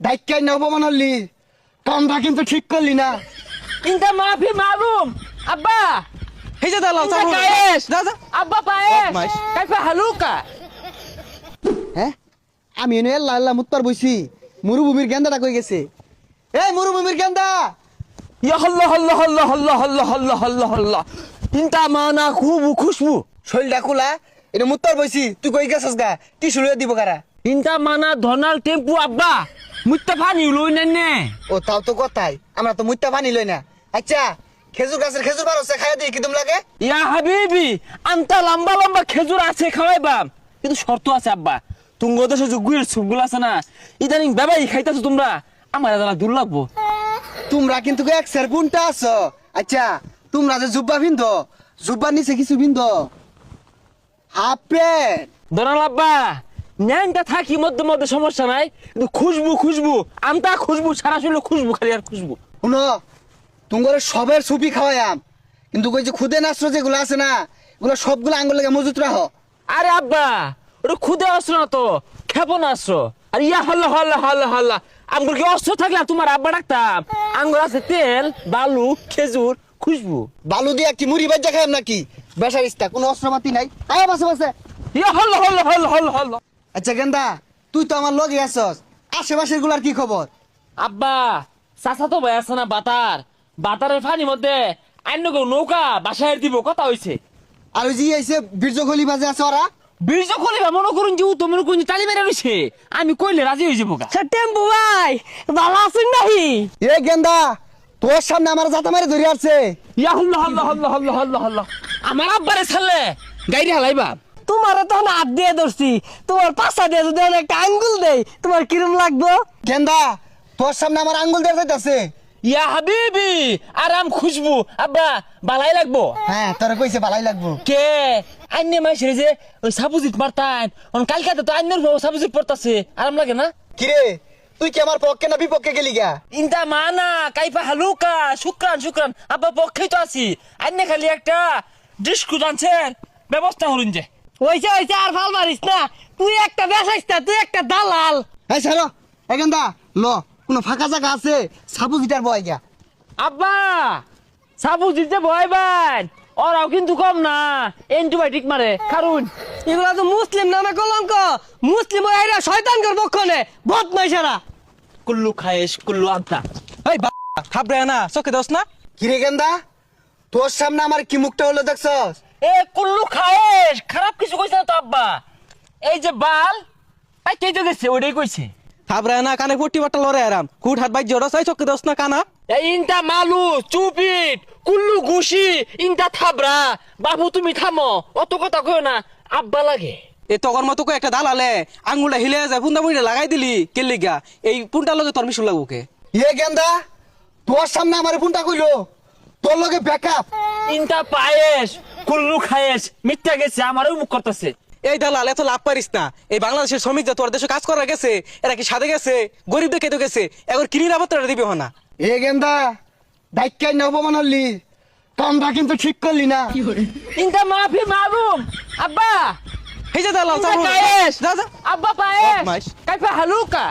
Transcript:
ডাইক্কাই না অপমান হলি, কামটা কিন্তু ঠিক করলি না। ইনটা মাফি মালুম আব্বা। এই যে দালাল ইনটা চালু কায়েস যা যা আব্বা পায়েস বদমাইশ। কাইফা হালুকা। হ্যাঁ আমি এনে লাল্লা মুত্তর বইছি, মরুভূমির গেন্দাটা কই গেছে? এই মরুভূমির গেন্দা, ইয়া আল্লাহ আল্লাহ আল্লাহ আল্লাহ আল্লাহ আল্লাহ আল্লাহ আল্লাহ। ইনটা মানা খুব খুশবু। শৈলটা খোলা, এটা মুত্তর বইছি, তুই কই গেছস গা? টিস্যু লইয়া দিব কারা? ইনটা মানা ধনাল টেম্পু আব্বা। মুত্তা পানি লই নেনে। ও তাও তো কথাই, আমরা তো মুত্তা পানি লই না। আচ্ছা খেজুর গাছের খেজুর বার হচ্ছে, খাইয়া দিই কিদম লাগে? ইয়া হাবিবি আন্তা লম্বা লম্বা খেজুর আছে খাওয়াইবাম, কিন্তু শর্ত আছে আব্বা। তুঙ্গ দেশে যে গুয়ের সুপগুলো আছে না, ইদানিং বেবাই খাইতাছো তোমরা, আমার দাদা দূর লাগবো। তোমরা কিন্তু এক সের কোনটা আছো? আচ্ছা তোমরা যে জুব্বা ভিন্দো, জুব্বার নিচে কিছু ভিন্দো হাফ প্যান্ট। ধনাল আব্বা ন্যাংটা থাকি মধ্যে মধ্যে সমস্যা নাই, কিন্তু খুশবু খুশবু আমতা খুশবু সারা শরীরে খুশবু, খালি আর খুশবু। শুনো তোমার সবের সুপি খাওয়াইয়াম, কিন্তু ওই যে খুদে নাস্ত্র যেগুলো আছে না, এগুলো সবগুলো আঙ্গুল লেগে মজুত রাখো। আরে আব্বা ওটা খুদে অস্ত্র না তো, ক্ষেপণ অস্ত্র। আর ইয়া হল্লা হল্লা হল্লা হল্লা আঙ্গুর কি অস্ত্র থাকলে আর তোমার আব্বা ডাকতাম? আঙ্গুর আছে তেল, বালু, খেজুর, খুশবু। বালু দিয়ে কি মুড়ি বাজ্জা খাইম নাকি? বেসারিস্তা কোনো অস্ত্রপাতি নাই, আয়া বাসে বাসে। ইয়া হল্লা হল্লা হল্লা হল্লা হল্লা। আচ্ছা গেন্দা, তুই তো আমার লগে আছস, আশেপাশের গুলার কি খবর? আব্বা চাচা তো ভাই আছে না বাতার, বাতারের পানির মধ্যে অন্য কেউ নৌকা বাসায় দিব কথা হইছে। আর ওই যে আইছে বীর্য গলি বাজে আছে ওরা, বীর্য খলিবা মনে করুন যে তো মনে করুন টালি মেরে রয়েছে, আমি কইলে রাজি হয়ে যাবো গা। টেম্পু ভাই ভালো আছেন নাকি? এ গেন্দা তোর সামনে আমার জাতা মারি ধরে আসছে। ইয়া হল্লা হল্লা হল্লা হল্লা হল্লা হল্লা আমার আব্বারে ছাড়লে গাড়ি হালাইবা। তোমার তখন হাত দিয়ে ধরছি, তোমার পাশা দিয়ে যদি আমি একটা আঙ্গুল দেই তোমার কিরম লাগবো? গেন্দা তোর সামনে আমার আঙ্গুল দিয়ে যাইতাছে। ইয়া হাবিবি আরাম খুশবু আব্বা বালাই লাগবো। হ্যাঁ তোরা কইছে ভালাই লাগবো। কে আন্নে মাইছে যে ওই সাবুজিত মারতান, কালকাতে তো আন্নের সাবুজিত পড়তাছে, আরাম লাগে না? কিরে তুই কি আমার পক্ষে না বিপক্ষে গেলি গা? ইনটা মানা কাইফা হালুকা শুক্রান শুক্রান আব্বা পক্ষেই তো আছি। আন্নে খালি একটা ডিস্কু জানছেন ব্যবস্থা হরুন যে। হইছে হইছে আর ভাল মারিস না, তুই একটা বেসাইস্তা, তুই একটা দালাল। এই ছাড়ো এই গেন্দা, ল কোনো ফাঁকা জায়গা আছে সাবু গিটার বয় গা। আব্বা সাবুজিত যে ভয় পান ওরাও কিন্তু কম না, অ্যান্টিবায়োটিক মারে খারুন। এগুলা তো মুসলিম নামে কলঙ্ক, মুসলিম এরা শয়তান কর পক্ষনে বদমাইশেরা। কুল্লু খায়েশ কুল্লু আন্তা। এই বা খাবরে না চোখে দোস না। কিরে গেন্দা তোর সামনে আমার কি মুখটা হলো দেখছস? এ কুল্লু খায়েশ খারাপ কিছু কইছে না তো আব্বা, এই যে বাল তাই কে গেছে ওইটাই কইছে। খাবরে না কানে ফুটি বাটা লরে আরাম হুট হাত বাইজ জড়া চাই চোখে দোস না কানা। এই ইনটা মালু চুপিট কুল্লু ঘুষি ইনটা থাবরা। বাবু তুমি থামো, অত কথা কইও না, আব্বা লাগে। এই তগর মতো কো একটা দালালে আঙ্গুলটা হিলে যায় পুন্ডা মুড়ে লাগাই দিলি কেলিগা এই পুন্ডা লগে তোর মিশুল লাগুকে। এ গেন্দা তোর সামনে আমার ফোনটা কইলো, তোর লগে ব্যাকআপ। ইনটা পায়েস কুল্লু খায়েশ মিথ্যা গেছে, আমারও মুখ করতেছে। এই দালাল এত লাভ পারিস না, এই বাংলাদেশের শ্রমিক যা তোর দেশে কাজ করা গেছে এরা কি সাদে গেছে গরিব দেখে তো গেছে, এখন কি নিরাপত্তা দিবে না। এ গেন্দা ডাইক্কাই না অপমান হলি, কামটা কিন্তু ঠিক করলি না। ইনটা মাফি মালুম আব্বা। এই যে দালাল ইনটা চালু কায়েশ যা যা আব্বা পায়েস বদমাইশ। কাইফা হালুকা।